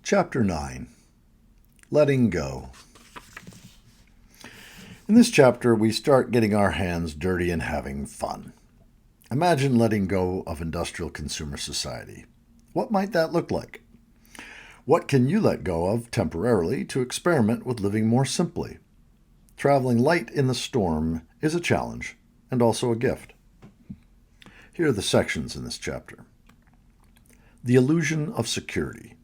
Chapter 9, Letting Go. In this chapter, we start getting our hands dirty and having fun. Imagine letting go of industrial consumer society. What might that look like? What can you let go of temporarily to experiment with living more simply? Traveling light in the storm is a challenge and also a gift. Here are the sections in this chapter. The illusion of security.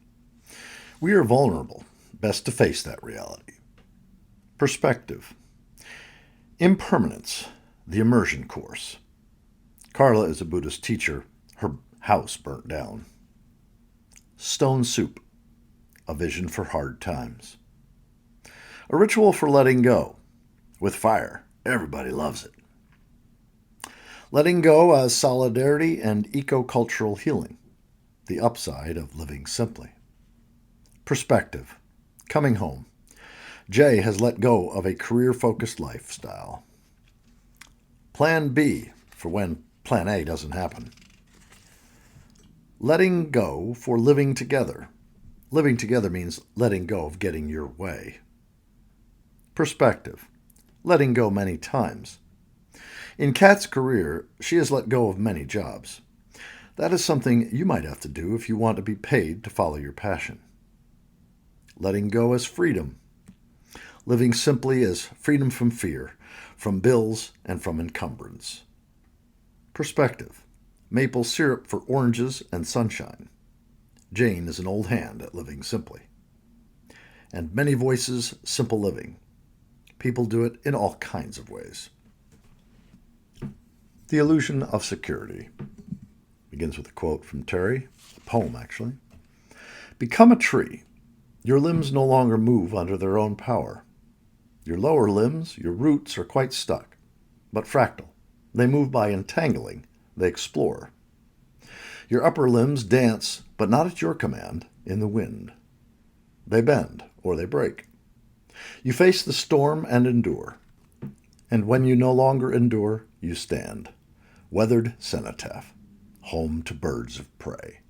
We are vulnerable. Best to face that reality. Perspective. Impermanence. The immersion course. Carla is a Buddhist teacher. Her house burnt down. Stone soup. A vision for hard times. A ritual for letting go. With fire. Everybody loves it. Letting go as solidarity and eco-cultural healing. The upside of living simply. Perspective. Coming home. Jay has let go of a career-focused lifestyle. Plan B for when Plan A doesn't happen. Letting go for living together. Living together means letting go of getting your way. Perspective. Letting go many times. In Kat's career, she has let go of many jobs. That is something you might have to do if you want to be paid to follow your passion. Letting go as freedom. Living simply as freedom from fear, from bills, and from encumbrance. Perspective. Maple syrup for oranges and sunshine. Jane is an old hand at living simply. And many voices, simple living. People do it in all kinds of ways. The illusion of security. Begins with a quote from Terry, a poem actually. Become a tree. Your limbs no longer move under their own power. Your lower limbs, your roots are quite stuck, but fractal. They move by entangling. They explore. Your upper limbs dance, but not at your command, in the wind. They bend or they break. You face the storm and endure. And when you no longer endure, you stand. Weathered cenotaph, home to birds of prey.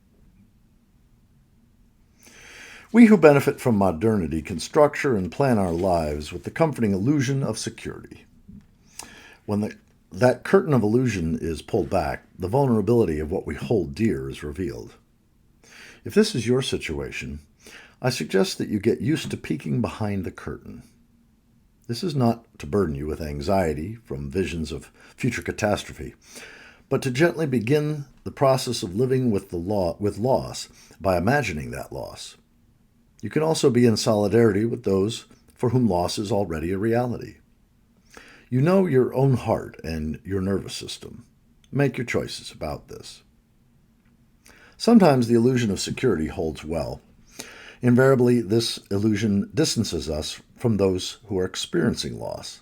We who benefit from modernity can structure and plan our lives with the comforting illusion of security. When that curtain of illusion is pulled back, the vulnerability of what we hold dear is revealed. If this is your situation, I suggest that you get used to peeking behind the curtain. This is not to burden you with anxiety from visions of future catastrophe, but to gently begin the process of living with loss by imagining that loss. You can also be in solidarity with those for whom loss is already a reality. You know your own heart and your nervous system. Make your choices about this. Sometimes the illusion of security holds well. Invariably, this illusion distances us from those who are experiencing loss.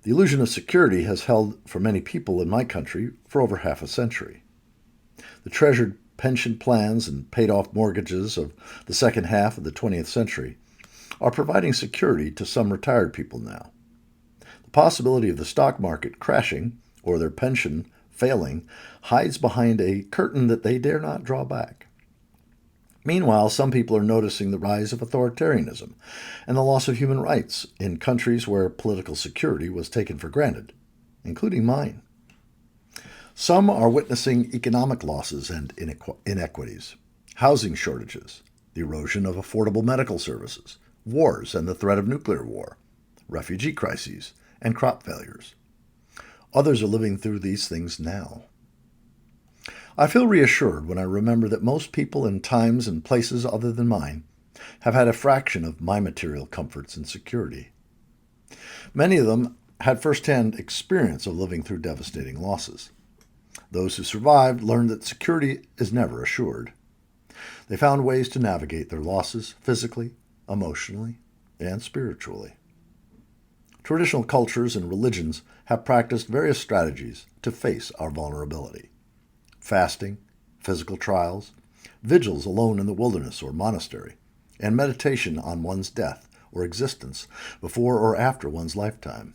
The illusion of security has held for many people in my country for over half a century. The treasured pension plans and paid-off mortgages of the second half of the 20th century are providing security to some retired people now. The possibility of the stock market crashing or their pension failing hides behind a curtain that they dare not draw back. Meanwhile, some people are noticing the rise of authoritarianism and the loss of human rights in countries where political security was taken for granted, including mine. Some are witnessing economic losses and inequities, housing shortages, the erosion of affordable medical services, wars and the threat of nuclear war, refugee crises, and crop failures. Others are living through these things now. I feel reassured when I remember that most people in times and places other than mine have had a fraction of my material comforts and security. Many of them had first-hand experience of living through devastating losses. Those who survived learned that security is never assured. They found ways to navigate their losses physically, emotionally, and spiritually. Traditional cultures and religions have practiced various strategies to face our vulnerability. Fasting, physical trials, vigils alone in the wilderness or monastery, and meditation on one's death or existence before or after one's lifetime.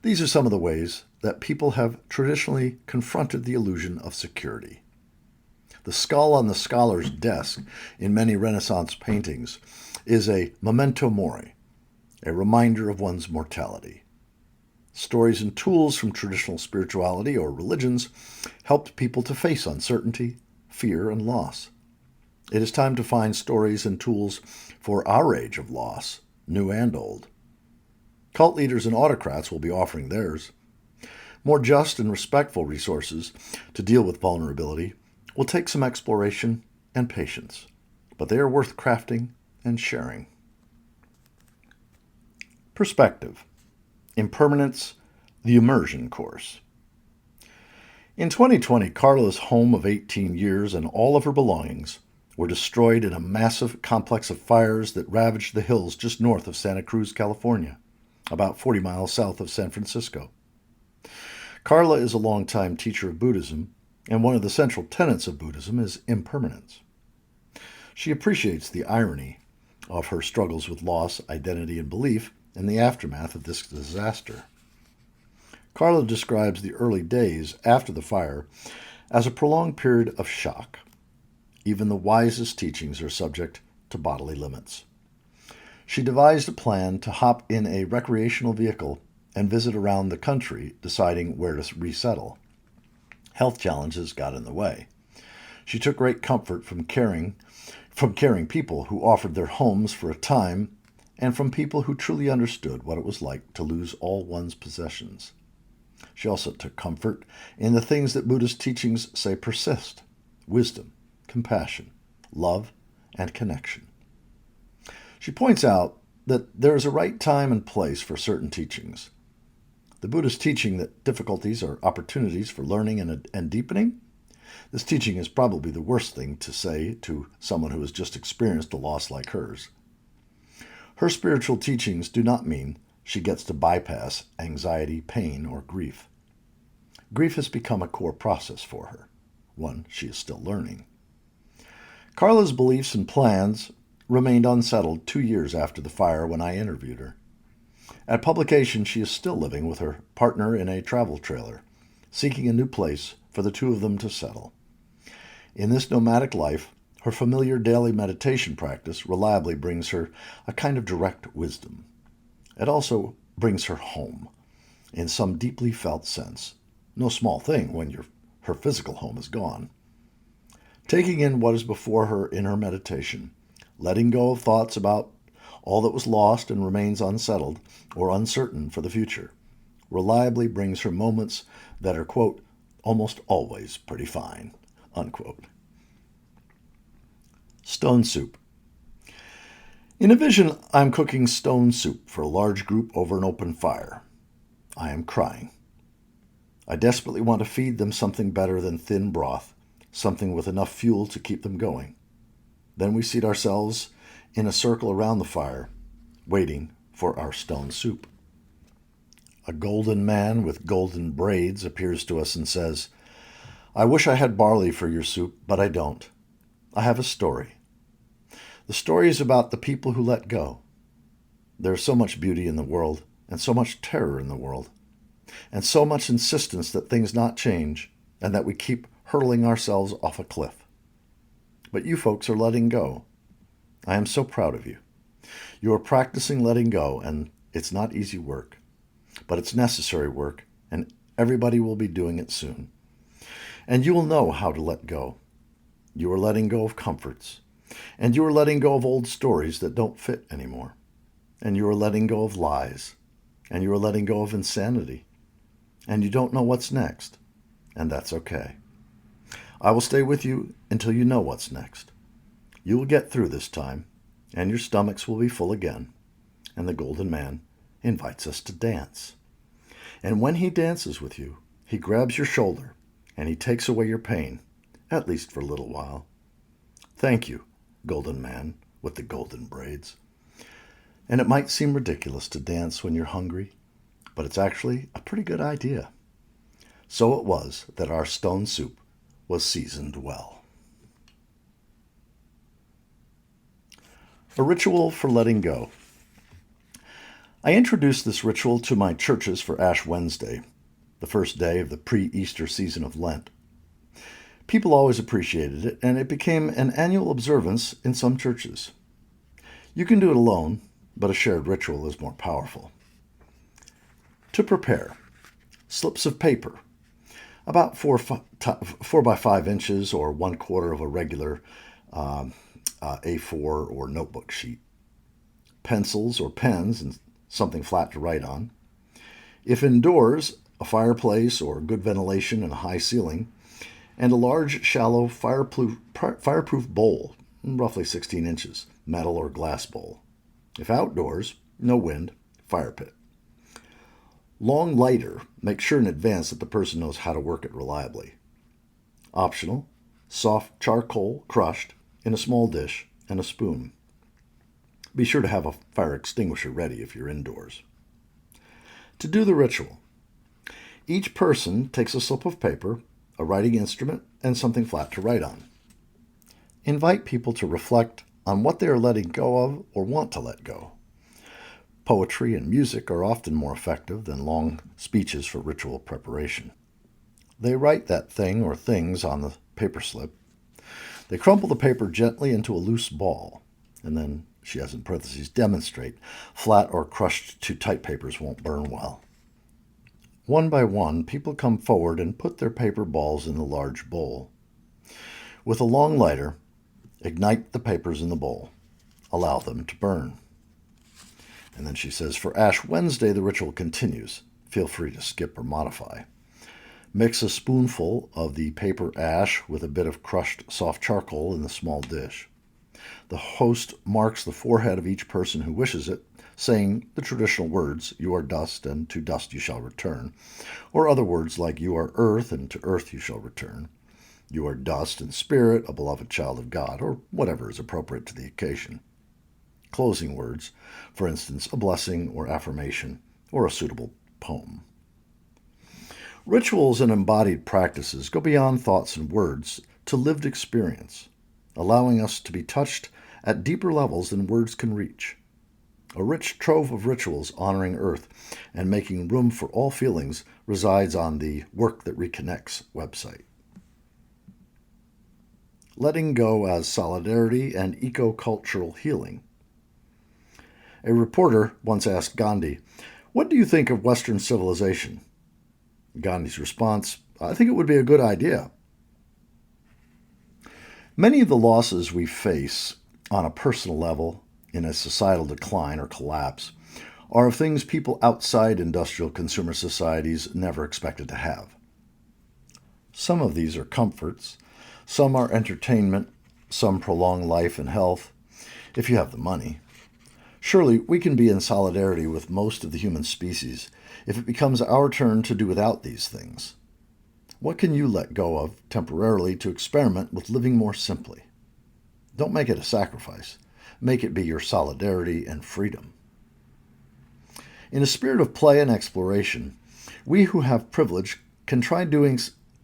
These are some of the ways that people have traditionally confronted the illusion of security. The skull on the scholar's desk in many Renaissance paintings is a memento mori, a reminder of one's mortality. Stories and tools from traditional spirituality or religions helped people to face uncertainty, fear, and loss. It is time to find stories and tools for our age of loss, new and old. Cult leaders and autocrats will be offering theirs. More just and respectful resources to deal with vulnerability will take some exploration and patience, but they are worth crafting and sharing. Perspective. Impermanence, the Immersion Course. In 2020, Carla's home of 18 years and all of her belongings were destroyed in a massive complex of fires that ravaged the hills just north of Santa Cruz, California, about 40 miles south of San Francisco. Carla is a longtime teacher of Buddhism, and one of the central tenets of Buddhism is impermanence. She appreciates the irony of her struggles with loss, identity, and belief in the aftermath of this disaster. Carla describes the early days after the fire as a prolonged period of shock. Even the wisest teachings are subject to bodily limits. She devised a plan to hop in a recreational vehicle and visit around the country, deciding where to resettle. Health challenges got in the way. She took great comfort from caring people who offered their homes for a time, and from people who truly understood what it was like to lose all one's possessions. She also took comfort in the things that Buddhist teachings say persist: wisdom, compassion, love, and connection. She points out that there is a right time and place for certain teachings. The Buddhist teaching that difficulties are opportunities for learning and deepening, this teaching is probably the worst thing to say to someone who has just experienced a loss like hers. Her spiritual teachings do not mean she gets to bypass anxiety, pain, or grief. Grief has become a core process for her, one she is still learning. Carla's beliefs and plans remained unsettled 2 years after the fire when I interviewed her. At publication, she is still living with her partner in a travel trailer, seeking a new place for the two of them to settle. In this nomadic life, her familiar daily meditation practice reliably brings her a kind of direct wisdom. It also brings her home, in some deeply felt sense. No small thing when her physical home is gone. Taking in what is before her in her meditation, letting go of thoughts about all that was lost and remains unsettled or uncertain for the future, reliably brings her moments that are, quote, almost always pretty fine, unquote. Stone soup. In a vision, I'm cooking stone soup for a large group over an open fire. I am crying. I desperately want to feed them something better than thin broth, something with enough fuel to keep them going. Then we seat ourselves in a circle around the fire, waiting for our stone soup. A golden man with golden braids appears to us and says, "I wish I had barley for your soup, but I don't. I have a story. The story is about the people who let go. There's so much beauty in the world, and so much terror in the world, and so much insistence that things not change, and that we keep hurling ourselves off a cliff. But you folks are letting go. I am so proud of you. You are practicing letting go, and it's not easy work, but it's necessary work, and everybody will be doing it soon. And you will know how to let go. You are letting go of comforts, and you are letting go of old stories that don't fit anymore, and you are letting go of lies, and you are letting go of insanity, and you don't know what's next, and that's okay. I will stay with you until you know what's next. You will get through this time, and your stomachs will be full again." And the golden man invites us to dance. And when he dances with you, he grabs your shoulder, and he takes away your pain, at least for a little while. Thank you, golden man with the golden braids. And it might seem ridiculous to dance when you're hungry, but it's actually a pretty good idea. So it was that our stone soup was seasoned well. A ritual for letting go. I introduced this ritual to my churches for Ash Wednesday, the first day of the pre-Easter season of Lent. People always appreciated it, and it became an annual observance in some churches. You can do it alone, but a shared ritual is more powerful. To prepare, slips of paper, about 4 by 5 inches or 1/4 of a regular A4 or notebook sheet. Pencils or pens and something flat to write on. If indoors, a fireplace or good ventilation and a high ceiling, and a large, shallow, fireproof bowl, roughly 16 inches, metal or glass bowl. If outdoors, no wind, fire pit. Long lighter, make sure in advance that the person knows how to work it reliably. Optional, soft charcoal crushed in a small dish and a spoon. Be sure to have a fire extinguisher ready if you're indoors. To do the ritual, each person takes a slip of paper, a writing instrument, and something flat to write on. Invite people to reflect on what they are letting go of or want to let go. Poetry and music are often more effective than long speeches for ritual preparation. They write that thing or things on the paper slip. They crumple the paper gently into a loose ball, and then, she has in parentheses, demonstrate. Flat or crushed too tight papers won't burn well. One by one, people come forward and put their paper balls in the large bowl. With a long lighter, ignite the papers in the bowl. Allow them to burn. And then she says, for Ash Wednesday, the ritual continues. Feel free to skip or modify. Mix a spoonful of the paper ash with a bit of crushed soft charcoal in the small dish. The host marks the forehead of each person who wishes it, saying the traditional words, you are dust, and to dust you shall return, or other words like you are earth, and to earth you shall return. You are dust and spirit, a beloved child of God, or whatever is appropriate to the occasion. Closing words, for instance, a blessing or affirmation, or a suitable poem. Rituals and embodied practices go beyond thoughts and words to lived experience, allowing us to be touched at deeper levels than words can reach. A rich trove of rituals honoring Earth and making room for all feelings resides on the Work That Reconnects website. Letting go as solidarity and eco-cultural healing. A reporter once asked Gandhi, "What do you think of Western civilization?" Gandhi's response, "I think it would be a good idea." Many of the losses we face on a personal level in a societal decline or collapse are of things people outside industrial consumer societies never expected to have. Some of these are comforts, some are entertainment, some prolong life and health, if you have the money. Surely we can be in solidarity with most of the human species if it becomes our turn to do without these things. What can you let go of temporarily to experiment with living more simply? Don't make it a sacrifice. Make it be your solidarity and freedom. In a spirit of play and exploration, we who have privilege can try doing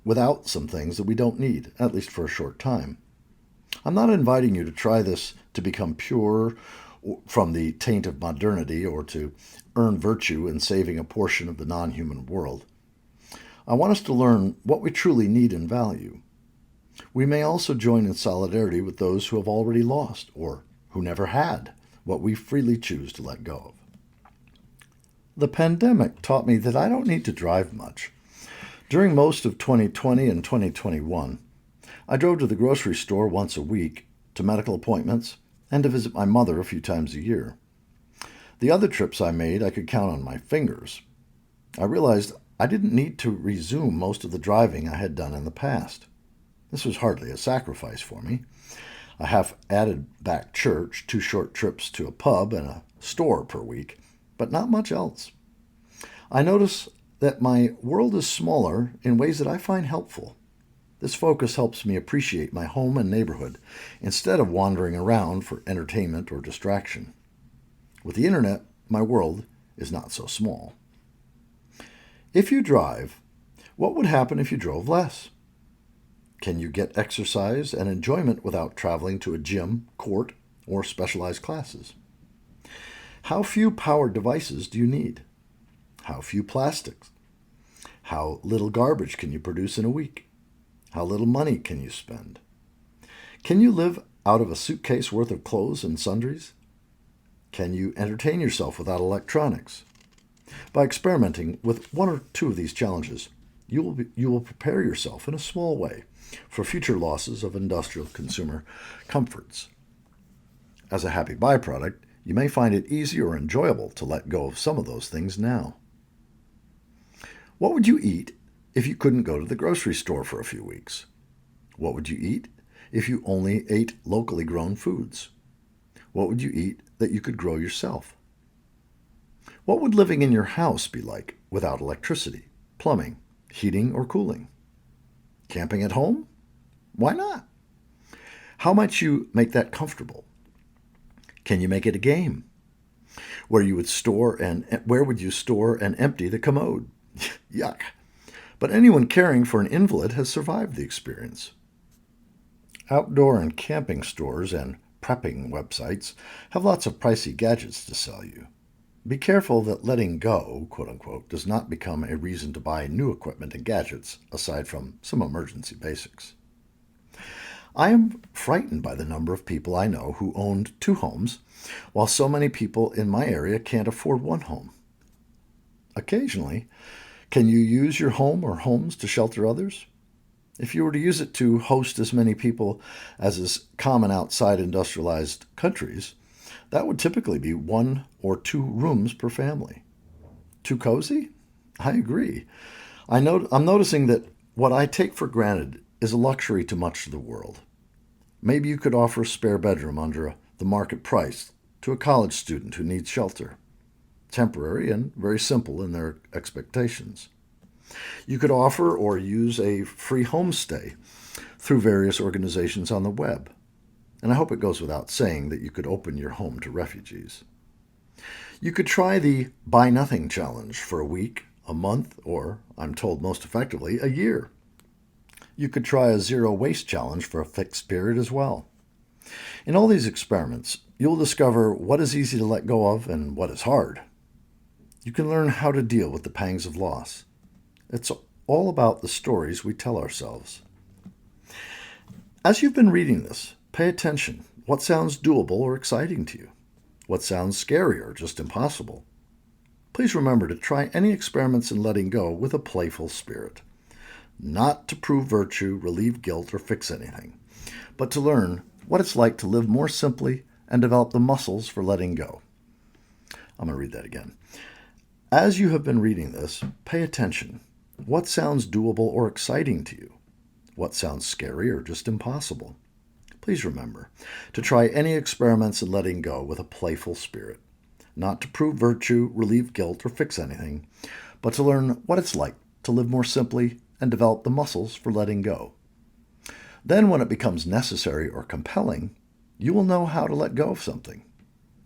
without some things that we don't need, at least for a short time. I'm not inviting you to try this to become pure from the taint of modernity or to earn virtue in saving a portion of the non-human world. I want us to learn what we truly need and value. We may also join in solidarity with those who have already lost or who never had what we freely choose to let go of. The pandemic taught me that I don't need to drive much. During most of 2020 and 2021, I drove to the grocery store once a week, to medical appointments, and to visit my mother a few times a year. The other trips I made I could count on my fingers. I realized I didn't need to resume most of the driving I had done in the past. This was hardly a sacrifice for me. I have added back church, 2 short trips to a pub and a store per week, but not much else. I notice that my world is smaller in ways that I find helpful. This focus helps me appreciate my home and neighborhood instead of wandering around for entertainment or distraction. With the internet, my world is not so small. If you drive, what would happen if you drove less? Can you get exercise and enjoyment without traveling to a gym, court, or specialized classes? How few powered devices do you need? How few plastics? How little garbage can you produce in a week? How little money can you spend? Can you live out of a suitcase worth of clothes and sundries? Can you entertain yourself without electronics? By experimenting with one or two of these challenges, you will prepare yourself in a small way for future losses of industrial consumer comforts. As a happy byproduct, you may find it easy or enjoyable to let go of some of those things now. What would you eat if you couldn't go to the grocery store for a few weeks? What would you eat if you only ate locally grown foods? What would you eat that you could grow yourself? What would living in your house be like without electricity, plumbing, heating, or cooling? Camping at home? Why not? How might you make that comfortable? Can you make it a game? Where would you store and empty the commode? Yuck. But anyone caring for an invalid has survived the experience. Outdoor and camping stores and prepping websites have lots of pricey gadgets to sell you. Be careful that letting go, quote unquote, does not become a reason to buy new equipment and gadgets aside from some emergency basics. I am frightened by the number of people I know who owned 2 homes, while so many people in my area can't afford 1 home. Occasionally, can you use your home or homes to shelter others? If you were to use it to host as many people as is common outside industrialized countries, that would typically be 1 or 2 rooms per family. Too cozy? I agree. I'm noticing that what I take for granted is a luxury to much of the world. Maybe you could offer a spare bedroom under the market price to a college student who needs shelter. Temporary and very simple in their expectations. You could offer or use a free homestay through various organizations on the web. And I hope it goes without saying that you could open your home to refugees. You could try the Buy Nothing Challenge for a week, a month, or, I'm told most effectively, a year. You could try a Zero Waste Challenge for a fixed period as well. In all these experiments, you'll discover what is easy to let go of and what is hard. You can learn how to deal with the pangs of loss. It's all about the stories we tell ourselves. As you've been reading this, pay attention. What sounds doable or exciting to you? What sounds scary or just impossible? Please remember to try any experiments in letting go with a playful spirit. Not to prove virtue, relieve guilt, or fix anything, but to learn what it's like to live more simply and develop the muscles for letting go. I'm going to read that again. As you have been reading this, pay attention. What sounds doable or exciting to you? What sounds scary or just impossible? Please remember to try any experiments in letting go with a playful spirit, not to prove virtue, relieve guilt, or fix anything, but to learn what it's like to live more simply and develop the muscles for letting go. Then when it becomes necessary or compelling, you will know how to let go of something.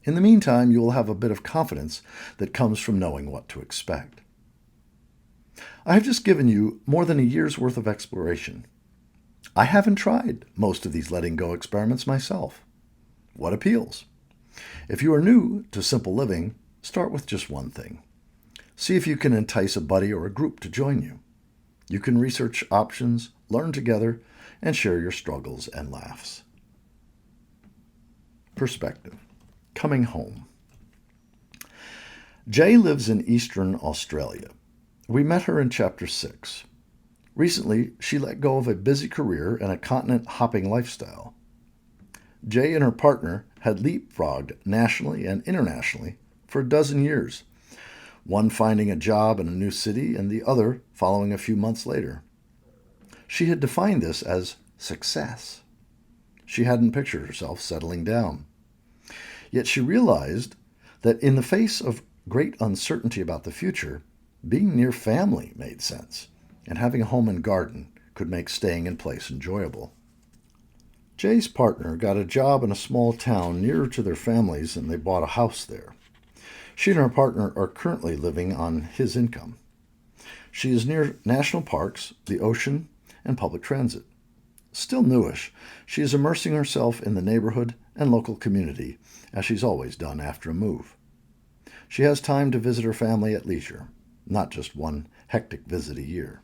In the meantime, you will have a bit of confidence that comes from knowing what to expect. I have just given you more than a year's worth of exploration. I haven't tried most of these letting go experiments myself. What appeals? If you are new to simple living, start with just one thing. See if you can entice a buddy or a group to join you. You can research options, learn together, and share your struggles and laughs. Perspective. Coming home. Jay lives in Eastern Australia. We met her in Chapter 6. Recently, she let go of a busy career and a continent-hopping lifestyle. Jay and her partner had leapfrogged nationally and internationally for a dozen years, one finding a job in a new city and the other following a few months later. She had defined this as success. She hadn't pictured herself settling down. Yet she realized that in the face of great uncertainty about the future, being near family made sense, and having a home and garden could make staying in place enjoyable. Jay's partner got a job in a small town nearer to their families, and they bought a house there. She and her partner are currently living on his income. She is near national parks, the ocean, and public transit. Still newish, she is immersing herself in the neighborhood and local community, as she's always done after a move. She has time to visit her family at leisure, not just one hectic visit a year.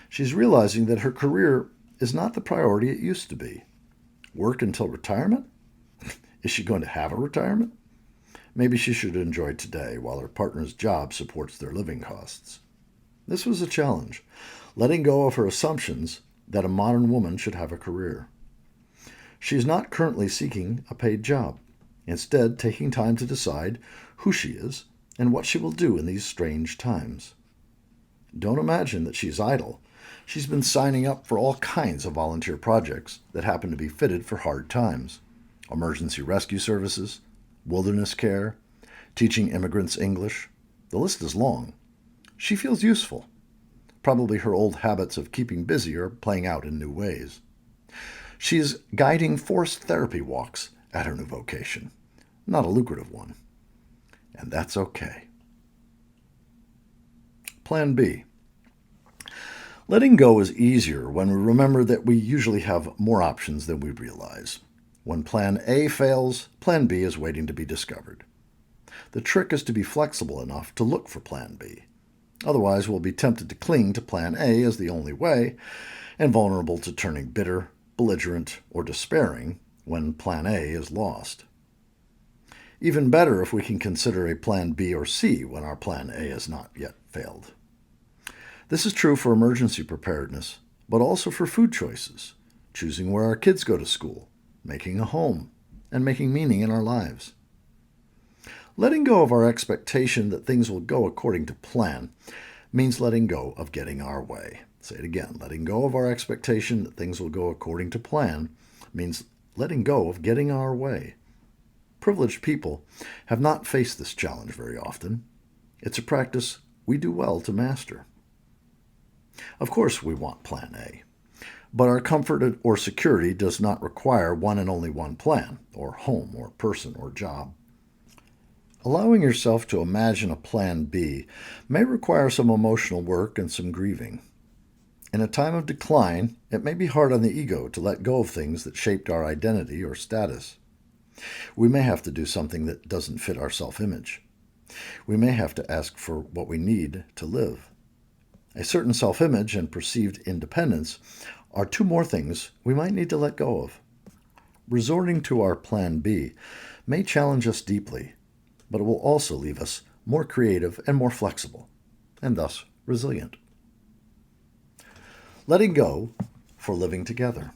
She's realizing that her career is not the priority it used to be. Work until retirement? Is she going to have a retirement? Maybe she should enjoy today while her partner's job supports their living costs. This was a challenge, letting go of her assumptions that a modern woman should have a career. She is not currently seeking a paid job, instead taking time to decide who she is and what she will do in these strange times. Don't imagine that she's idle. She's been signing up for all kinds of volunteer projects that happen to be fitted for hard times. Emergency rescue services, wilderness care, teaching immigrants English. The list is long. She feels useful. Probably her old habits of keeping busy are playing out in new ways. She is guiding forced therapy walks at her new vocation. Not a lucrative one. And that's okay. Plan B. Letting go is easier when we remember that we usually have more options than we realize. When Plan A fails, Plan B is waiting to be discovered. The trick is to be flexible enough to look for Plan B. Otherwise, we'll be tempted to cling to Plan A as the only way and vulnerable to turning bitter, belligerent, or despairing when Plan A is lost. Even better if we can consider a Plan B or C when our Plan A has not yet failed. This is true for emergency preparedness, but also for food choices, choosing where our kids go to school, making a home, and making meaning in our lives. Letting go of our expectation that things will go according to plan means letting go of getting our way. Say it again. Letting go of our expectation that things will go according to plan means letting go of getting our way. Privileged people have not faced this challenge very often. It's a practice we do well to master. Of course, we want Plan A, but our comfort or security does not require one and only one plan, or home, or person, or job. Allowing yourself to imagine a Plan B may require some emotional work and some grieving. In a time of decline, it may be hard on the ego to let go of things that shaped our identity or status. We may have to do something that doesn't fit our self-image. We may have to ask for what we need to live. A certain self-image and perceived independence are two more things we might need to let go of. Resorting to our Plan B may challenge us deeply, but it will also leave us more creative and more flexible, and thus resilient. Letting go for living together.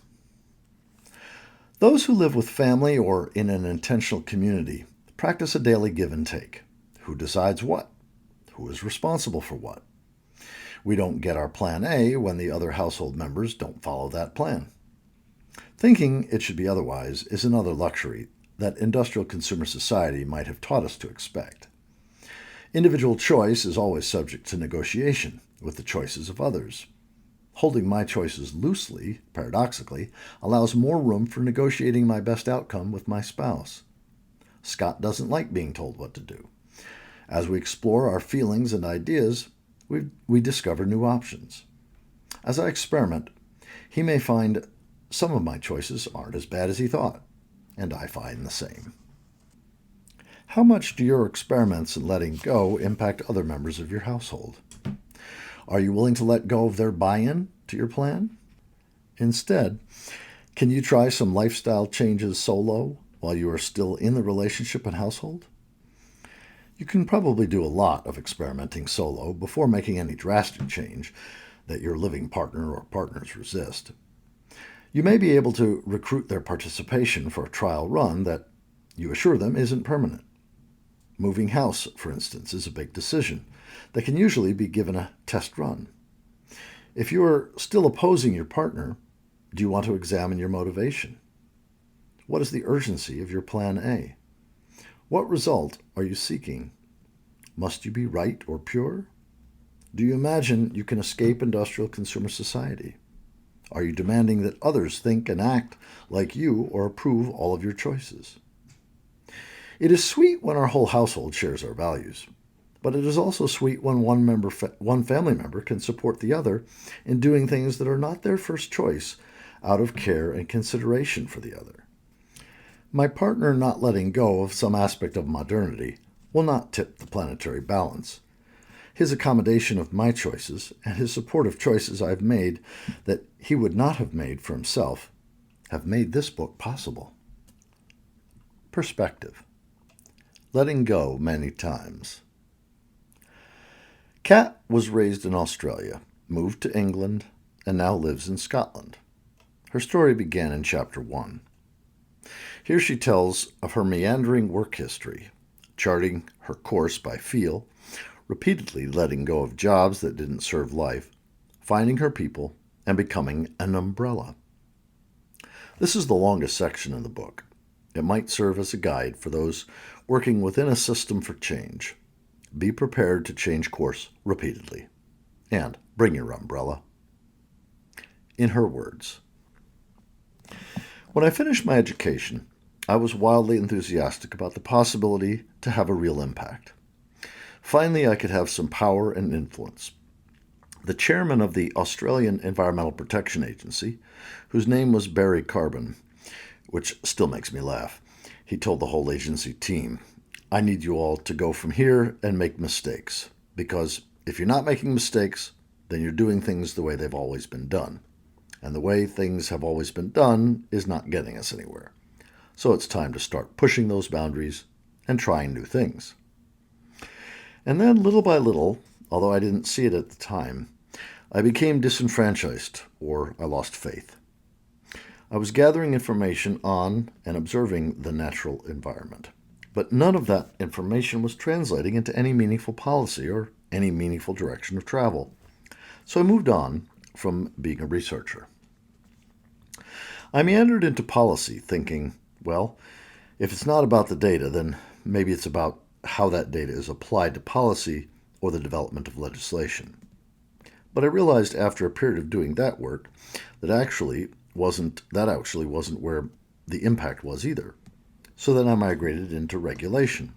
Those who live with family or in an intentional community practice a daily give and take. Who decides what? Who is responsible for what? We don't get our Plan A when the other household members don't follow that plan. Thinking it should be otherwise is another luxury that industrial consumer society might have taught us to expect. Individual choice is always subject to negotiation with the choices of others. Holding my choices loosely, paradoxically, allows more room for negotiating my best outcome with my spouse. Scott doesn't like being told what to do. As we explore our feelings and ideas, we discover new options. As I experiment, he may find some of my choices aren't as bad as he thought, and I find the same. How much do your experiments in letting go impact other members of your household? Are you willing to let go of their buy-in to your plan? Instead, can you try some lifestyle changes solo while you are still in the relationship and household? You can probably do a lot of experimenting solo before making any drastic change that your living partner or partners resist. You may be able to recruit their participation for a trial run that you assure them isn't permanent. Moving house, for instance, is a big decision that can usually be given a test run. If you are still opposing your partner, do you want to examine your motivation? What is the urgency of your Plan A? What result are you seeking? Must you be right or pure? Do you imagine you can escape industrial consumer society? Are you demanding that others think and act like you or approve all of your choices? It is sweet when our whole household shares our values, but it is also sweet when one family member can support the other in doing things that are not their first choice out of care and consideration for the other. My partner not letting go of some aspect of modernity will not tip the planetary balance. his accommodation of my choices, and his support of choices I've made that he would not have made for himself, have made this book possible. Perspective. Letting go many times. Kat was raised in Australia, moved to England, and now lives in Scotland. Her story began in Chapter 1. Here she tells of her meandering work history, charting her course by feel, repeatedly letting go of jobs that didn't serve life, finding her people, and becoming an umbrella. This is the longest section in the book. It might serve as a guide for those working within a system for change. Be prepared to change course repeatedly. And bring your umbrella. In her words, when I finished my education, I was wildly enthusiastic about the possibility to have a real impact. Finally, I could have some power and influence. The chairman of the Australian Environmental Protection Agency, whose name was Barry Carbon, which still makes me laugh, he told the whole agency team, I need you all to go from here and make mistakes, because if you're not making mistakes, then you're doing things the way they've always been done. And the way things have always been done is not getting us anywhere. So it's time to start pushing those boundaries and trying new things. And then, little by little, although I didn't see it at the time, I became disenfranchised, or I lost faith. I was gathering information on and observing the natural environment, but none of that information was translating into any meaningful policy or any meaningful direction of travel. So I moved on from being a researcher. I meandered into policy, thinking, well, if it's not about the data, then maybe it's about how that data is applied to policy or the development of legislation. But I realized after a period of doing that work that actually wasn't where the impact was either. So then I migrated into regulation.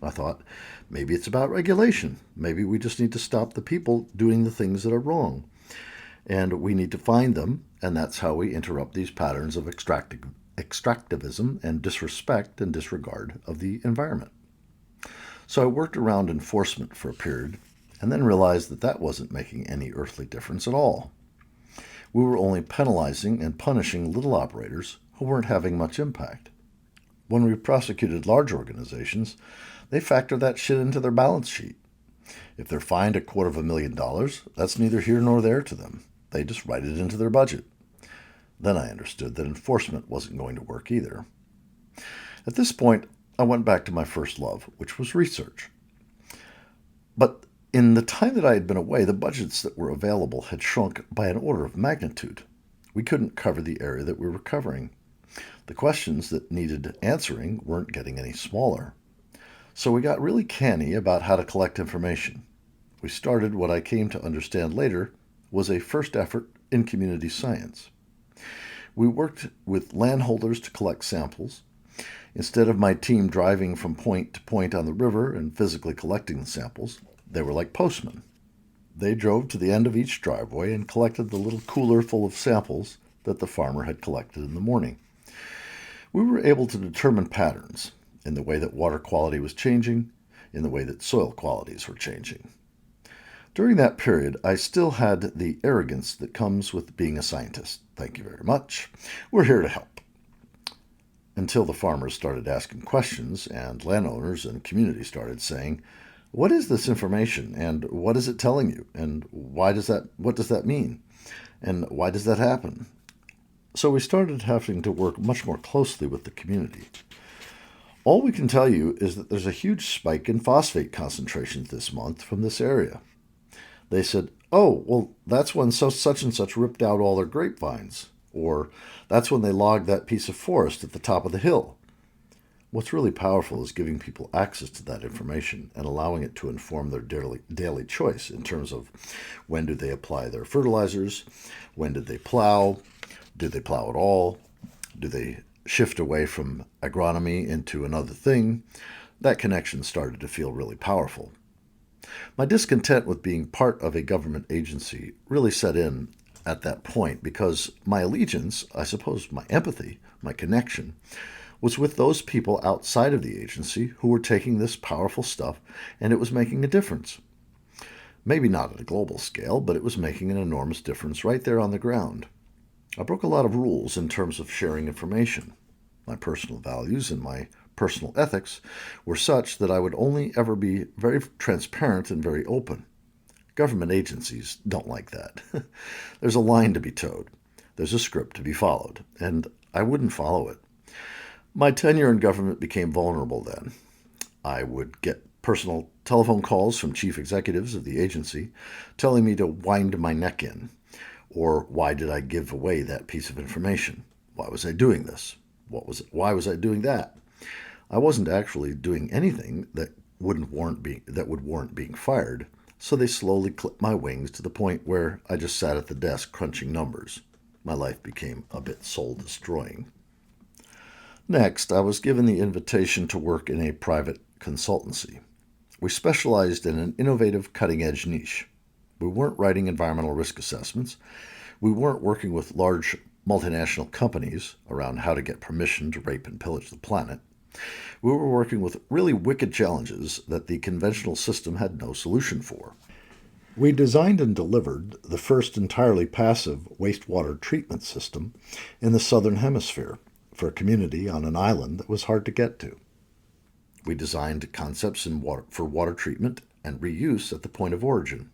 I thought, maybe it's about regulation. Maybe we just need to stop the people doing the things that are wrong. And we need to find them, and that's how we interrupt these patterns of extractivism and disrespect and disregard of the environment. So I worked around enforcement for a period, and then realized that that wasn't making any earthly difference at all. We were only penalizing and punishing little operators who weren't having much impact. When we prosecuted large organizations, they factor that shit into their balance sheet. If they're fined $250,000, that's neither here nor there to them. They just write it into their budget. Then I understood that enforcement wasn't going to work either. At this point, I went back to my first love, which was research. But in the time that I had been away, the budgets that were available had shrunk by an order of magnitude. We couldn't cover the area that we were covering. The questions that needed answering weren't getting any smaller. So we got really canny about how to collect information. We started what I came to understand later was a first effort in community science. We worked with landholders to collect samples. Instead of my team driving from point to point on the river and physically collecting the samples, they were like postmen. They drove to the end of each driveway and collected the little cooler full of samples that the farmer had collected in the morning. We were able to determine patterns in the way that water quality was changing, in the way that soil qualities were changing. During that period, I still had the arrogance that comes with being a scientist. Thank you very much. We're here to help. Until the farmers started asking questions and landowners and community started saying, what is this information and what is it telling you and what does that mean and why does that happen? So we started having to work much more closely with the community. All we can tell you is that there's a huge spike in phosphate concentrations this month from this area. They said, oh, well, that's when such and such ripped out all their grapevines, or that's when they logged that piece of forest at the top of the hill. What's really powerful is giving people access to that information and allowing it to inform their daily choice in terms of when do they apply their fertilizers, when did they plow, did they plow at all, do they shift away from agronomy into another thing. That connection started to feel really powerful. My discontent with being part of a government agency really set in at that point because my allegiance, I suppose my empathy, my connection, was with those people outside of the agency who were taking this powerful stuff and it was making a difference. Maybe not at a global scale, but it was making an enormous difference right there on the ground. I broke a lot of rules in terms of sharing information. My personal values and my personal ethics were such that I would only ever be very transparent and very open. Government agencies don't like that. There's a line to be towed. There's a script to be followed, and I wouldn't follow it. My tenure in government became vulnerable then. I would get personal telephone calls from chief executives of the agency telling me to wind my neck in. Or why did I give away that piece of information? Why was I doing this? Why was I doing that? I wasn't actually doing anything that would warrant being fired, so they slowly clipped my wings to the point where I just sat at the desk crunching numbers. My life became a bit soul-destroying. Next, I was given the invitation to work in a private consultancy. We specialized in an innovative, cutting-edge niche. We weren't writing environmental risk assessments. We weren't working with large multinational companies around how to get permission to rape and pillage the planet. We were working with really wicked challenges that the conventional system had no solution for. We designed and delivered the first entirely passive wastewater treatment system in the Southern Hemisphere for a community on an island that was hard to get to. We designed concepts for water treatment and reuse at the point of origin,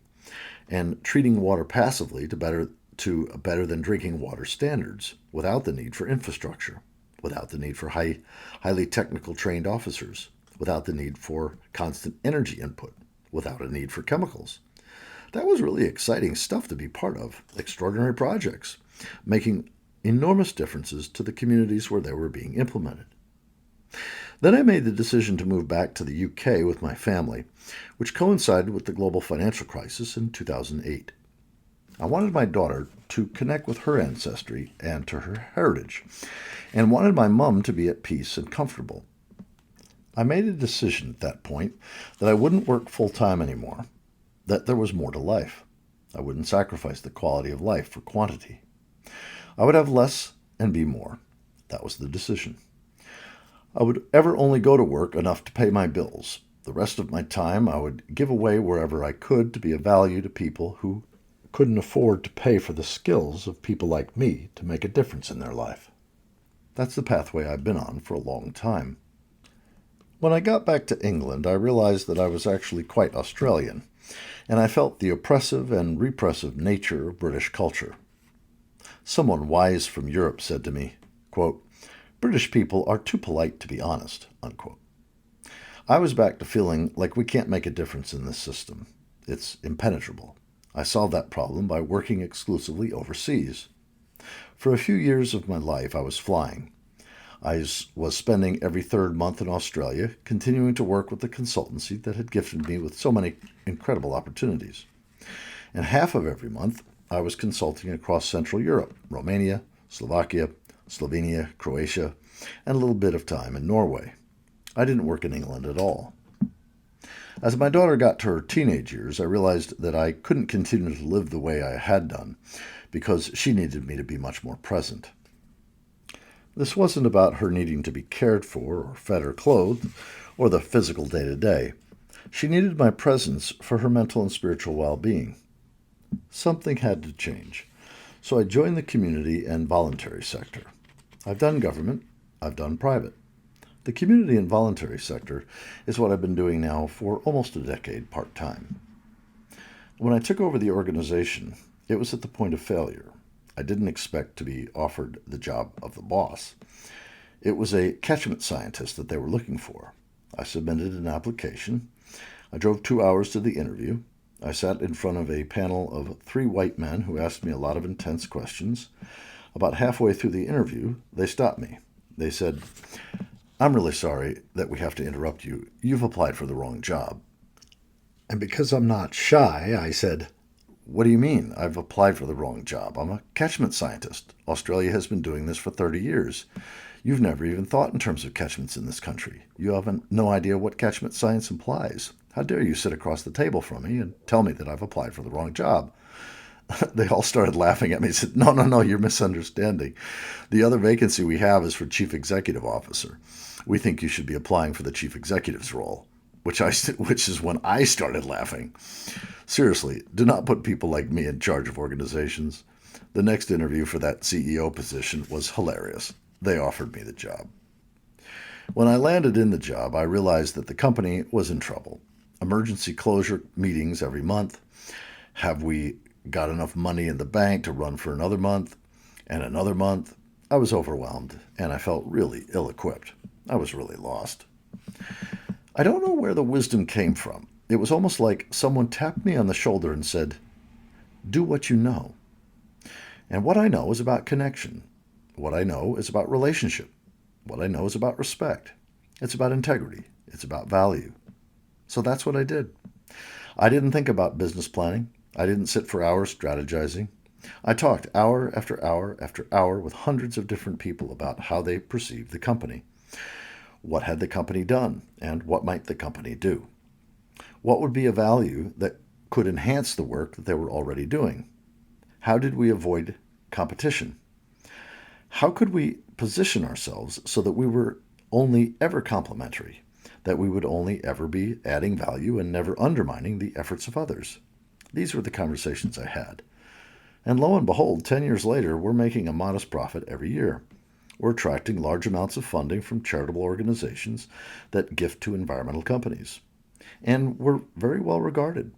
and treating water passively to better than drinking water standards without the need for infrastructure, without the need for highly technical trained officers, without the need for constant energy input, without a need for chemicals. That was really exciting stuff to be part of, extraordinary projects, making enormous differences to the communities where they were being implemented. Then I made the decision to move back to the UK with my family, which coincided with the global financial crisis in 2008. I wanted my daughter to connect with her ancestry and to her heritage, and wanted my mom to be at peace and comfortable. I made a decision at that point that I wouldn't work full-time anymore, that there was more to life. I wouldn't sacrifice the quality of life for quantity. I would have less and be more. That was the decision. I would ever only go to work enough to pay my bills. The rest of my time I would give away wherever I could to be of value to people who couldn't afford to pay for the skills of people like me to make a difference in their life. That's the pathway I've been on for a long time. When I got back to England, I realized that I was actually quite Australian, and I felt the oppressive and repressive nature of British culture. Someone wise from Europe said to me, quote, "British people are too polite to be honest," unquote. I was back to feeling like we can't make a difference in this system. It's impenetrable. I solved that problem by working exclusively overseas. For a few years of my life, I was flying. I was spending every third month in Australia, continuing to work with the consultancy that had gifted me with so many incredible opportunities. And half of every month, I was consulting across Central Europe, Romania, Slovakia, Slovenia, Croatia, and a little bit of time in Norway. I didn't work in England at all. As my daughter got to her teenage years, I realized that I couldn't continue to live the way I had done because she needed me to be much more present. This wasn't about her needing to be cared for or fed or clothed or the physical day-to-day. She needed my presence for her mental and spiritual well-being. Something had to change, so I joined the community and voluntary sector. I've done government, I've done private. The community and voluntary sector is what I've been doing now for almost a decade part-time. When I took over the organization, it was at the point of failure. I didn't expect to be offered the job of the boss. It was a catchment scientist that they were looking for. I submitted an application. I drove 2 hours to the interview. I sat in front of a panel of 3 white men who asked me a lot of intense questions. About halfway through the interview, they stopped me. They said, "I'm really sorry that we have to interrupt you. You've applied for the wrong job." And because I'm not shy, I said, "What do you mean? I've applied for the wrong job. I'm a catchment scientist. Australia has been doing this for 30 years. You've never even thought in terms of catchments in this country. You have no idea what catchment science implies. How dare you sit across the table from me and tell me that I've applied for the wrong job?" They all started laughing at me and said, No, you're misunderstanding. The other vacancy we have is for chief executive officer. We think you should be applying for the chief executive's role." which is when I started laughing. Seriously, do not put people like me in charge of organizations. The next interview for that CEO position was hilarious. They offered me the job. When I landed in the job, I realized that the company was in trouble. Emergency closure meetings every month. Have we got enough money in the bank to run for another month and another month? I was overwhelmed, and I felt really ill-equipped. I was really lost. I don't know where the wisdom came from. It was almost like someone tapped me on the shoulder and said, "Do what you know." And what I know is about connection. What I know is about relationship. What I know is about respect. It's about integrity. It's about value. So that's what I did. I didn't think about business planning. I didn't sit for hours strategizing. I talked hour after hour after hour with hundreds of different people about how they perceived the company. What had the company done, and what might the company do? What would be a value that could enhance the work that they were already doing? How did we avoid competition? How could we position ourselves so that we were only ever complementary, that we would only ever be adding value and never undermining the efforts of others? These were the conversations I had. And lo and behold, 10 years later, we're making a modest profit every year. We're attracting large amounts of funding from charitable organizations that gift to environmental companies. And we're very well regarded.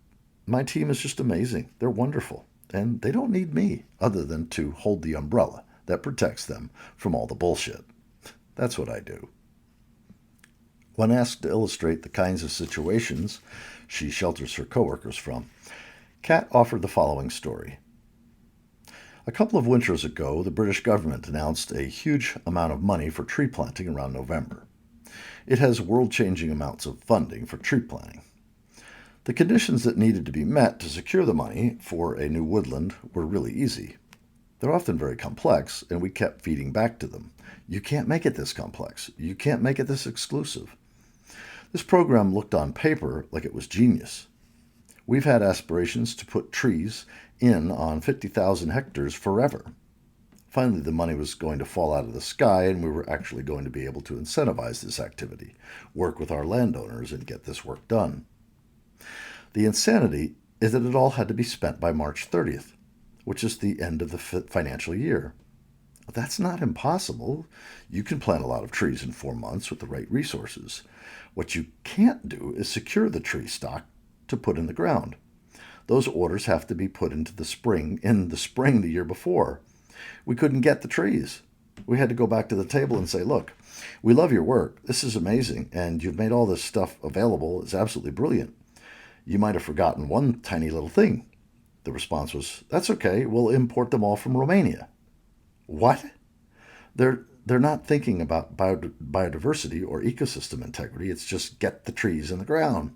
My team is just amazing. They're wonderful. And they don't need me other than to hold the umbrella that protects them from all the bullshit. That's what I do. When asked to illustrate the kinds of situations she shelters her coworkers from, Kat offered the following story. A couple of winters ago, the British government announced a huge amount of money for tree planting around November. It has world-changing amounts of funding for tree planting. The conditions that needed to be met to secure the money for a new woodland were really easy. They're often very complex, and we kept feeding back to them. You can't make it this complex. You can't make it this exclusive. This program looked on paper like it was genius. We've had aspirations to put trees in on 50,000 hectares forever. Finally, the money was going to fall out of the sky, and we were actually going to be able to incentivize this activity, work with our landowners, and get this work done. The insanity is that it all had to be spent by March 30th, which is the end of the financial year. That's not impossible. You can plant a lot of trees in 4 months with the right resources. What you can't do is secure the tree stock to put in the ground. Those orders have to be put in the spring the year before. We couldn't get the trees. We had to go back to the table and say, "Look, we love your work. This is amazing, and you've made all this stuff available. It's absolutely brilliant. You might have forgotten one tiny little thing." The response was, "That's okay. We'll import them all from Romania." What? They're not thinking about biodiversity or ecosystem integrity. It's just get the trees in the ground.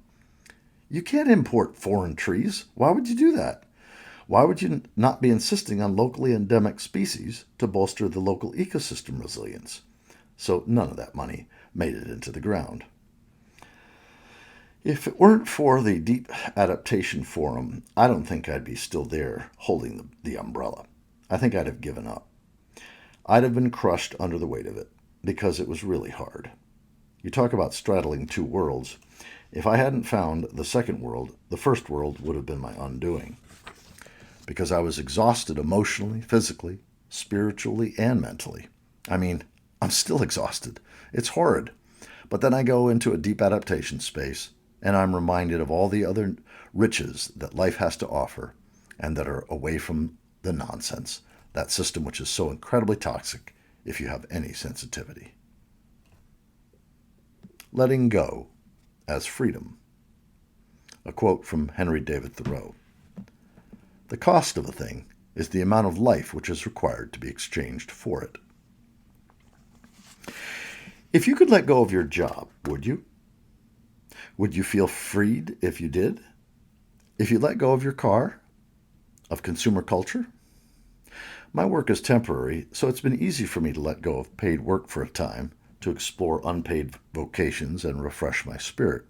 You can't import foreign trees. Why would you do that? Why would you not be insisting on locally endemic species to bolster the local ecosystem resilience? So none of that money made it into the ground. If it weren't for the Deep Adaptation Forum, I don't think I'd be still there holding the umbrella. I think I'd have given up. I'd have been crushed under the weight of it because it was really hard. You talk about straddling two worlds. If I hadn't found the second world, the first world would have been my undoing. Because I was exhausted emotionally, physically, spiritually, and mentally. I mean, I'm still exhausted. It's horrid. But then I go into a deep adaptation space, and I'm reminded of all the other riches that life has to offer and that are away from the nonsense, that system which is so incredibly toxic if you have any sensitivity. Letting go as freedom. A quote from Henry David Thoreau. The cost of a thing is the amount of life which is required to be exchanged for it. If you could let go of your job, would you? Would you feel freed if you did? If you let go of your car? Of consumer culture? My work is temporary, so it's been easy for me to let go of paid work for a time, to explore unpaid vocations and refresh my spirit.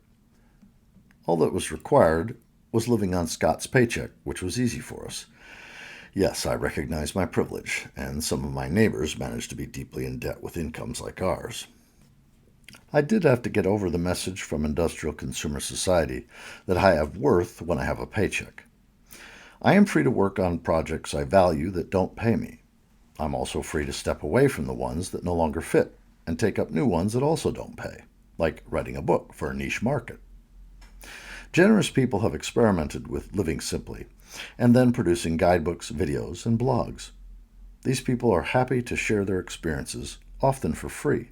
All that was required was living on Scott's paycheck, which was easy for us. Yes, I recognize my privilege, and some of my neighbors managed to be deeply in debt with incomes like ours. I did have to get over the message from industrial consumer society that I have worth when I have a paycheck. I am free to work on projects I value that don't pay me. I'm also free to step away from the ones that no longer fit and take up new ones that also don't pay, like writing a book for a niche market. Generous people have experimented with living simply and then producing guidebooks, videos, and blogs. These people are happy to share their experiences, often for free.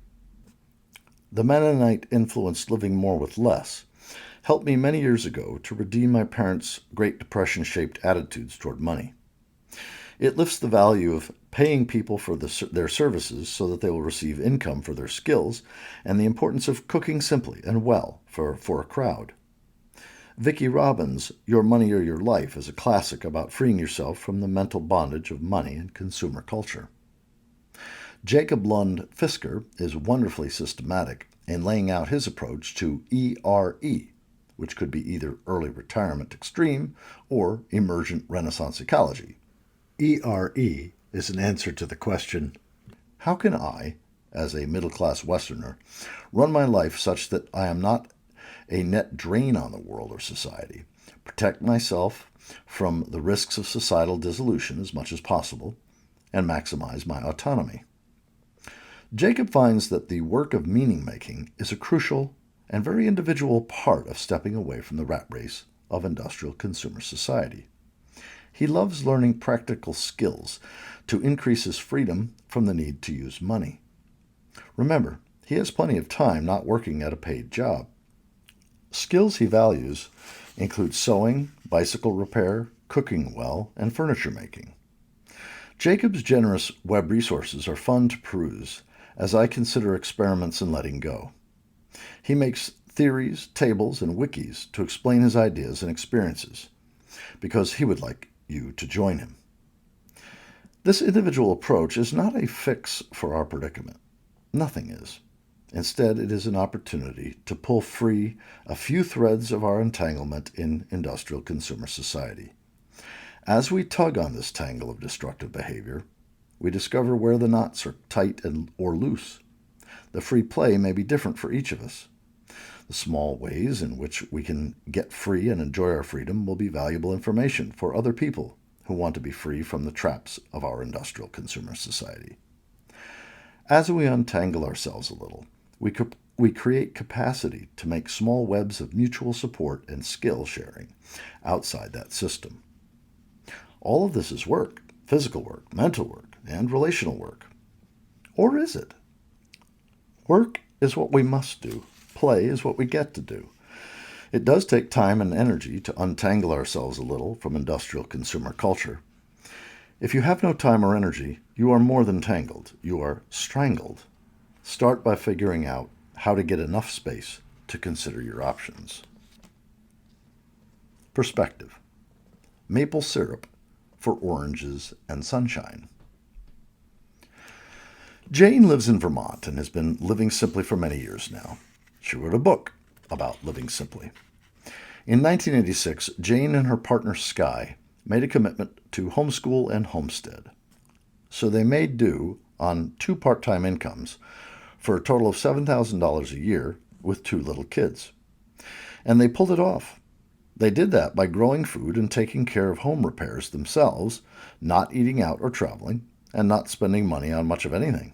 The Mennonite-influenced Living More with Less helped me many years ago to redeem my parents' Great Depression-shaped attitudes toward money. It lifts the value of paying people for their services so that they will receive income for their skills, and the importance of cooking simply and well for a crowd. Vicki Robbins' Your Money or Your Life is a classic about freeing yourself from the mental bondage of money and consumer culture. Jacob Lund Fisker is wonderfully systematic in laying out his approach to ERE, which could be either early retirement extreme or emergent Renaissance ecology. ERE is an answer to the question, how can I, as a middle-class Westerner, run my life such that I am not a net drain on the world or society, protect myself from the risks of societal dissolution as much as possible, and maximize my autonomy? Jacob finds that the work of meaning-making is a crucial and very individual part of stepping away from the rat race of industrial consumer society. He loves learning practical skills to increase his freedom from the need to use money. Remember, he has plenty of time not working at a paid job. Skills he values include sewing, bicycle repair, cooking well, and furniture making. Jacob's generous web resources are fun to peruse as I consider experiments in letting go. He makes theories, tables, and wikis to explain his ideas and experiences, because he would like you to join him. This individual approach is not a fix for our predicament. Nothing is. Instead, it is an opportunity to pull free a few threads of our entanglement in industrial consumer society. As we tug on this tangle of destructive behavior, we discover where the knots are tight or loose. The free play may be different for each of us. The small ways in which we can get free and enjoy our freedom will be valuable information for other people who want to be free from the traps of our industrial consumer society. As we untangle ourselves a little, we create capacity to make small webs of mutual support and skill sharing outside that system. All of this is work, physical work, mental work, and relational work. Or is it? Work is what we must do. Play is what we get to do. It does take time and energy to untangle ourselves a little from industrial consumer culture. If you have no time or energy, you are more than tangled. You are strangled. Start by figuring out how to get enough space to consider your options. Perspective. Maple syrup for oranges and sunshine. Jane lives in Vermont and has been living simply for many years now. She wrote a book about living simply. In 1986, Jane and her partner Sky made a commitment to homeschool and homestead. So they made do on 2 part-time incomes for a total of $7,000 a year with 2 little kids. And they pulled it off. They did that by growing food and taking care of home repairs themselves, not eating out or traveling, and not spending money on much of anything.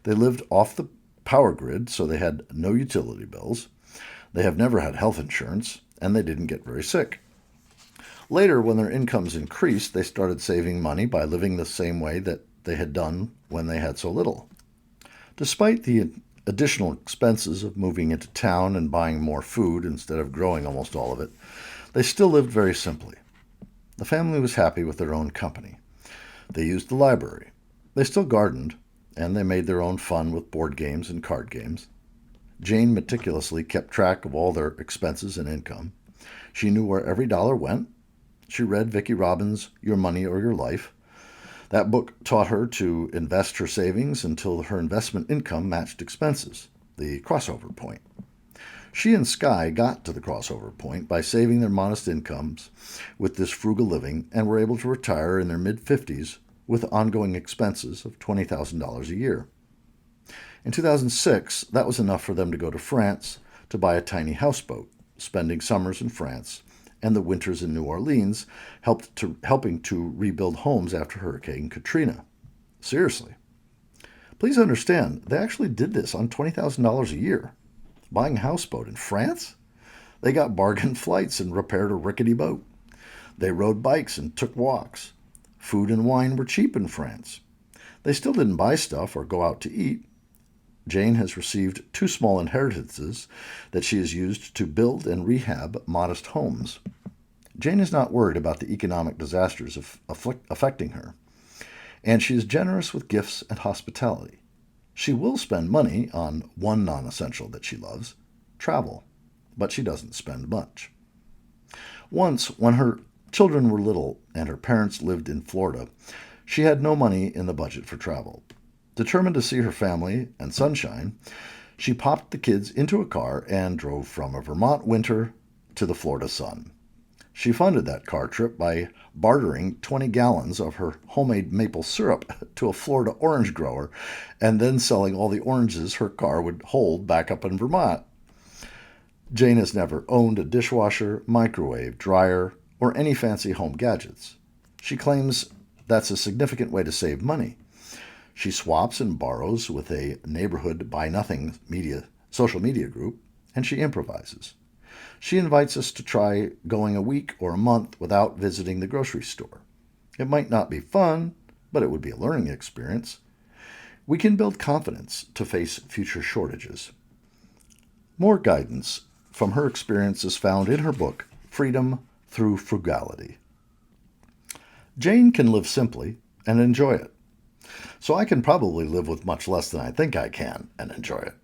They lived off the power grid, so they had no utility bills. They have never had health insurance, and they didn't get very sick. Later, when their incomes increased, they started saving money by living the same way that they had done when they had so little. Despite the additional expenses of moving into town and buying more food instead of growing almost all of it, they still lived very simply. The family was happy with their own company. They used the library. They still gardened, and they made their own fun with board games and card games. Jane meticulously kept track of all their expenses and income. She knew where every dollar went. She read Vicki Robbins' Your Money or Your Life. That book taught her to invest her savings until her investment income matched expenses, the crossover point. She and Sky got to the crossover point by saving their modest incomes with this frugal living and were able to retire in their mid-50s with ongoing expenses of $20,000 a year. In 2006, that was enough for them to go to France to buy a tiny houseboat, spending summers in France and the winters in New Orleans helping to rebuild homes after Hurricane Katrina. Seriously. Please understand, they actually did this on $20,000 a year. Buying a houseboat in France? They got bargain flights and repaired a rickety boat. They rode bikes and took walks. Food and wine were cheap in France. They still didn't buy stuff or go out to eat. Jane has received 2 small inheritances that she has used to build and rehab modest homes. Jane is not worried about the economic disasters affecting her, and she is generous with gifts and hospitality. She will spend money on one non-essential that she loves, travel, but she doesn't spend much. Once, when her children were little and her parents lived in Florida, she had no money in the budget for travel. Determined to see her family and sunshine, she popped the kids into a car and drove from a Vermont winter to the Florida sun. She funded that car trip by bartering 20 gallons of her homemade maple syrup to a Florida orange grower and then selling all the oranges her car would hold back up in Vermont. Jane has never owned a dishwasher, microwave, dryer, or any fancy home gadgets. She claims that's a significant way to save money. She swaps and borrows with a neighborhood buy-nothing social media group, and she improvises. She invites us to try going a week or a month without visiting the grocery store. It might not be fun, but it would be a learning experience. We can build confidence to face future shortages. More guidance from her experience is found in her book, Freedom Through Frugality. Jane can live simply and enjoy it. So I can probably live with much less than I think I can and enjoy it.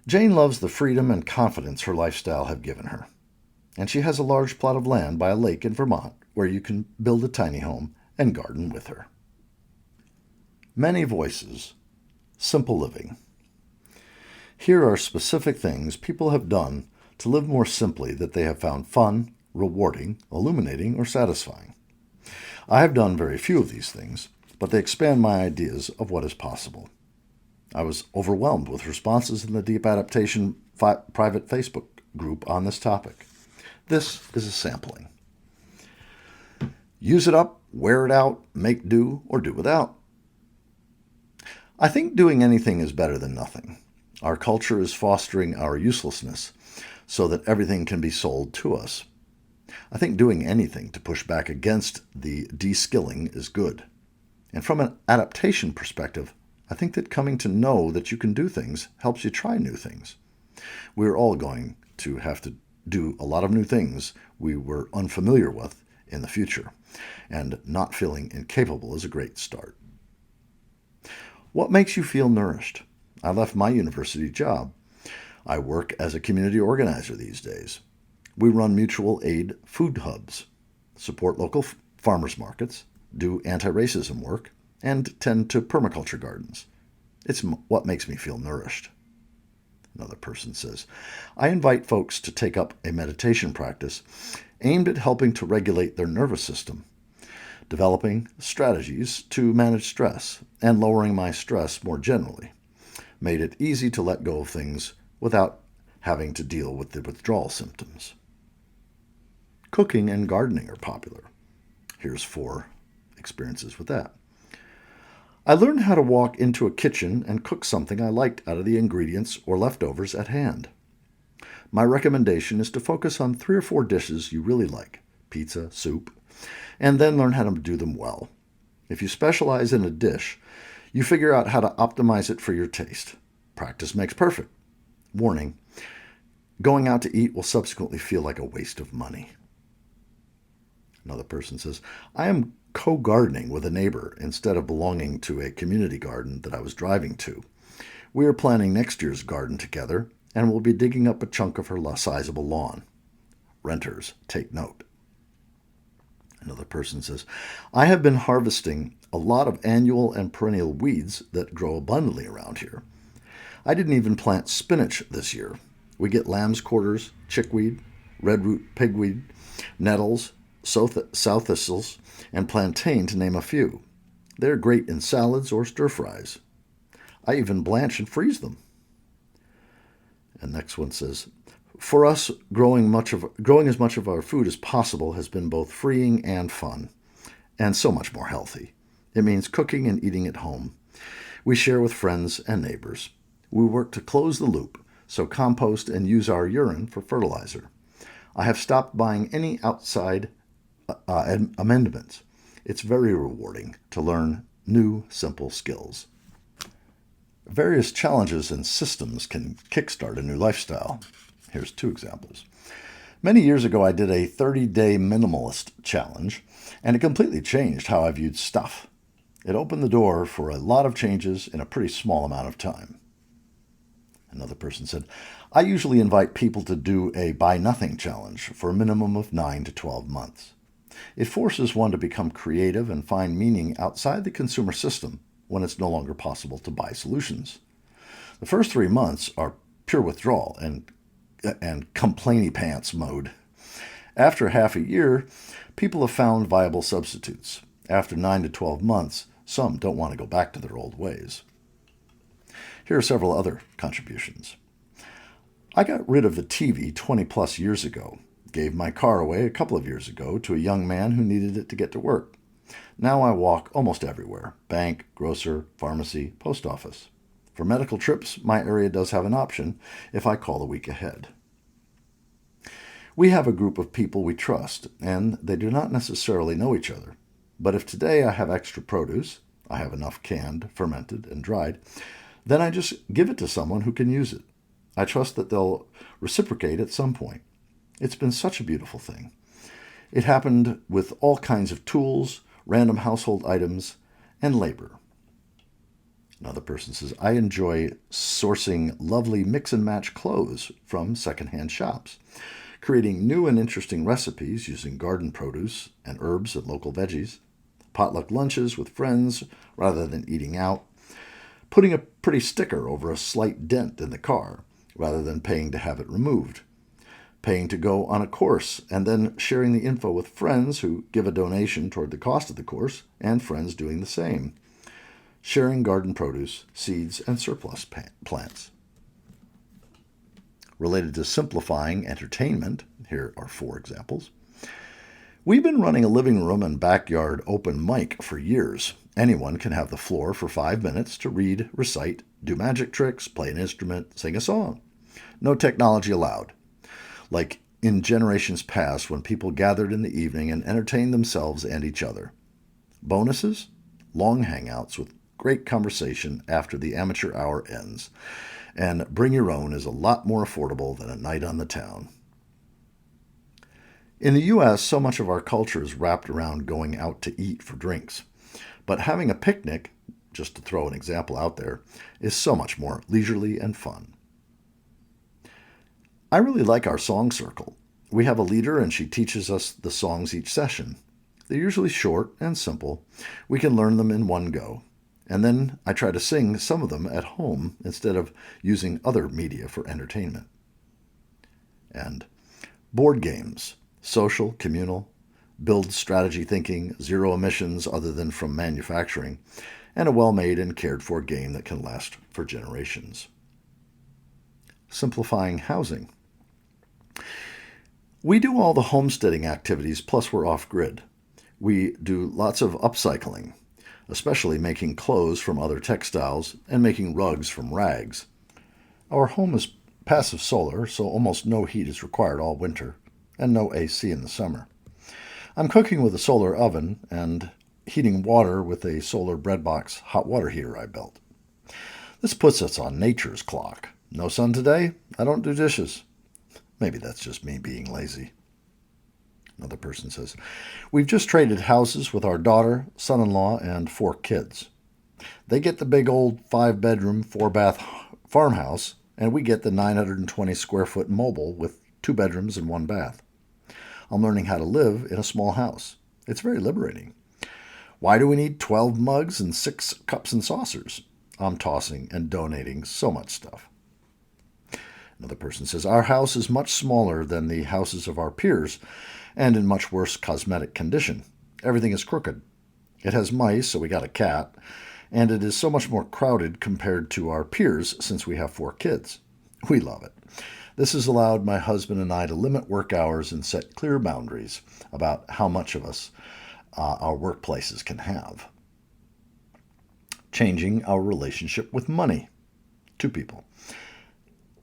Jane loves the freedom and confidence her lifestyle have given her. And she has a large plot of land by a lake in Vermont where you can build a tiny home and garden with her. Many voices, simple living. Here are specific things people have done to live more simply that they have found fun, rewarding, illuminating, or satisfying. I have done very few of these things, but they expand my ideas of what is possible. I was overwhelmed with responses in the Deep Adaptation private Facebook group on this topic. This is a sampling. Use it up, wear it out, make do, or do without. I think doing anything is better than nothing. Our culture is fostering our uselessness so that everything can be sold to us. I think doing anything to push back against the de-skilling is good. And from an adaptation perspective, I think that coming to know that you can do things helps you try new things. We're all going to have to do a lot of new things we were unfamiliar with in the future, and not feeling incapable is a great start. What makes you feel nourished? I left my university job. I work as a community organizer these days. We run mutual aid food hubs, support local farmers markets, do anti-racism work, and tend to permaculture gardens. It's what makes me feel nourished. Another person says, I invite folks to take up a meditation practice aimed at helping to regulate their nervous system, developing strategies to manage stress, and lowering my stress more generally. Made it easy to let go of things without having to deal with the withdrawal symptoms. Cooking and gardening are popular. Here's 4 experiences with that. I learned how to walk into a kitchen and cook something I liked out of the ingredients or leftovers at hand. My recommendation is to focus on 3 or 4 dishes you really like, pizza, soup, and then learn how to do them well. If you specialize in a dish, you figure out how to optimize it for your taste. Practice makes perfect. Warning, going out to eat will subsequently feel like a waste of money. Another person says, I am co-gardening with a neighbor instead of belonging to a community garden that I was driving to. We are planning next year's garden together and will be digging up a chunk of her sizable lawn. Renters, take note. Another person says, I have been harvesting a lot of annual and perennial weeds that grow abundantly around here. I didn't even plant spinach this year. We get lamb's quarters, chickweed, redroot pigweed, nettles, sow thistles, and plantain, to name a few. They're great in salads or stir-fries. I even blanch and freeze them. And next one says, for us, growing as much of our food as possible has been both freeing and fun, and so much more healthy. It means cooking and eating at home. We share with friends and neighbors. We work to close the loop, so compost and use our urine for fertilizer. I have stopped buying any outside amendments. It's very rewarding to learn new, simple skills. Various challenges and systems can kickstart a new lifestyle. Here's 2 examples. Many years ago, I did a 30-day minimalist challenge, and it completely changed how I viewed stuff. It opened the door for a lot of changes in a pretty small amount of time. Another person said, I usually invite people to do a buy nothing challenge for a minimum of 9 to 12 months. It forces one to become creative and find meaning outside the consumer system when it's no longer possible to buy solutions. The first 3 months are pure withdrawal and complainy pants mode. After half a year, people have found viable substitutes. After 9 to 12 months, some don't want to go back to their old ways. Here are several other contributions. I got rid of the TV 20 plus years ago, gave my car away a couple of years ago to a young man who needed it to get to work. Now I walk almost everywhere: bank, grocer, pharmacy, post office. For medical trips, my area does have an option if I call a week ahead. We have a group of people we trust, and they do not necessarily know each other. But if today I have extra produce, I have enough canned, fermented, and dried, then I just give it to someone who can use it. I trust that they'll reciprocate at some point. It's been such a beautiful thing. It happened with all kinds of tools, random household items, and labor. Another person says, I enjoy sourcing lovely mix-and-match clothes from secondhand shops, creating new and interesting recipes using garden produce and herbs and local veggies, potluck lunches with friends rather than eating out, putting a pretty sticker over a slight dent in the car rather than paying to have it removed, paying to go on a course and then sharing the info with friends who give a donation toward the cost of the course and friends doing the same, sharing garden produce, seeds, and surplus plants. Related to simplifying entertainment, here are 4 examples. We've been running a living room and backyard open mic for years. Anyone can have the floor for 5 minutes to read, recite, do magic tricks, play an instrument, sing a song. No technology allowed. Like in generations past when people gathered in the evening and entertained themselves and each other. Bonuses? Long hangouts with great conversation after the amateur hour ends. And bring your own is a lot more affordable than a night on the town. In the U.S., so much of our culture is wrapped around going out to eat for drinks. But having a picnic, just to throw an example out there, is so much more leisurely and fun. I really like our song circle. We have a leader and she teaches us the songs each session. They're usually short and simple. We can learn them in one go. And then I try to sing some of them at home instead of using other media for entertainment. And board games, social, communal, build strategy thinking, zero emissions other than from manufacturing, and a well-made and cared-for game that can last for generations. Simplifying housing. We do all the homesteading activities, plus we're off-grid. We do lots of upcycling, especially making clothes from other textiles and making rugs from rags. Our home is passive solar, so almost no heat is required all winter, and no AC in the summer. I'm cooking with a solar oven and heating water with a solar breadbox hot water heater I built. This puts us on nature's clock. No sun today? I don't do dishes. Maybe that's just me being lazy. Another person says, we've just traded houses with our daughter, son-in-law, and 4 kids. They get the big old 5-bedroom, 4-bath farmhouse, and we get the 920 square foot mobile with 2 bedrooms and 1 bath. I'm learning how to live in a small house. It's very liberating. Why do we need 12 mugs and 6 cups and saucers? I'm tossing and donating so much stuff. Another person says, our house is much smaller than the houses of our peers and in much worse cosmetic condition. Everything is crooked. It has mice, so we got a cat, and it is so much more crowded compared to our peers since we have 4 kids. We love it. This has allowed my husband and I to limit work hours and set clear boundaries about how much of us our workplaces can have. Changing our relationship with money. 2 people.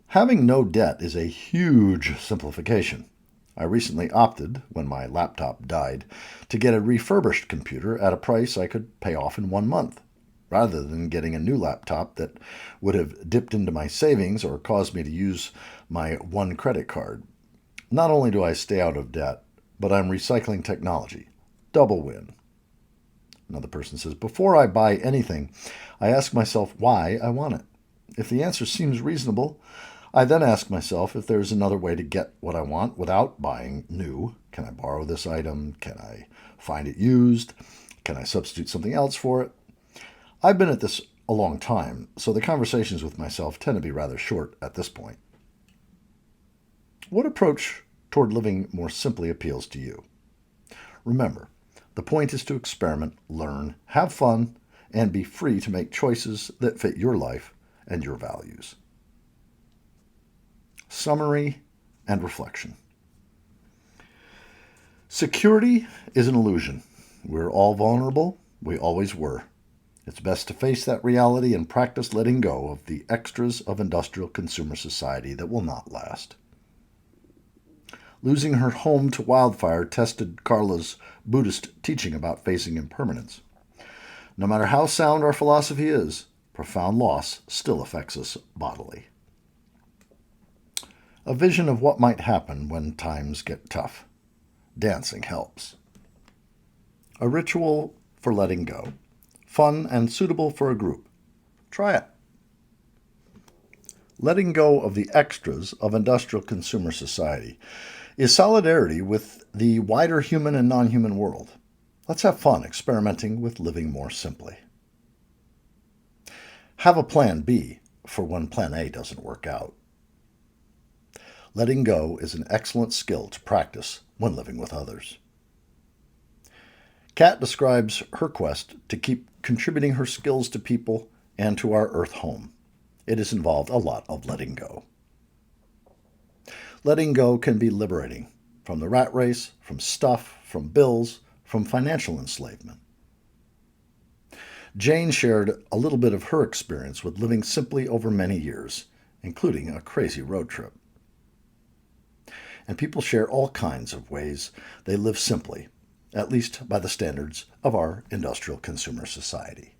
Having no debt is a huge simplification. I recently opted, when my laptop died, to get a refurbished computer at a price I could pay off in 1 month, rather than getting a new laptop that would have dipped into my savings or caused me to use my one credit card. Not only do I stay out of debt, but I'm recycling technology. Double win. Another person says, before I buy anything, I ask myself why I want it. If the answer seems reasonable, I then ask myself if there's another way to get what I want without buying new. Can I borrow this item? Can I find it used? Can I substitute something else for it? I've been at this a long time, so the conversations with myself tend to be rather short at this point. What approach toward living more simply appeals to you? Remember, the point is to experiment, learn, have fun, and be free to make choices that fit your life and your values. Summary and reflection. Security is an illusion. We're all vulnerable. We always were. It's best to face that reality and practice letting go of the extras of industrial consumer society that will not last. Losing her home to wildfire tested Carla's Buddhist teaching about facing impermanence. No matter how sound our philosophy is, profound loss still affects us bodily. A vision of what might happen when times get tough. Dancing helps. A ritual for letting go. Fun and suitable for a group. Try it. Letting go of the extras of industrial consumer society is solidarity with the wider human and non-human world. Let's have fun experimenting with living more simply. Have a plan B for when plan A doesn't work out. Letting go is an excellent skill to practice when living with others. Kat describes her quest to keep contributing her skills to people and to our earth home. It has involved a lot of letting go. Letting go can be liberating from the rat race, from stuff, from bills, from financial enslavement. Jane shared a little bit of her experience with living simply over many years, including a crazy road trip. And people share all kinds of ways they live simply, at least by the standards of our industrial consumer society.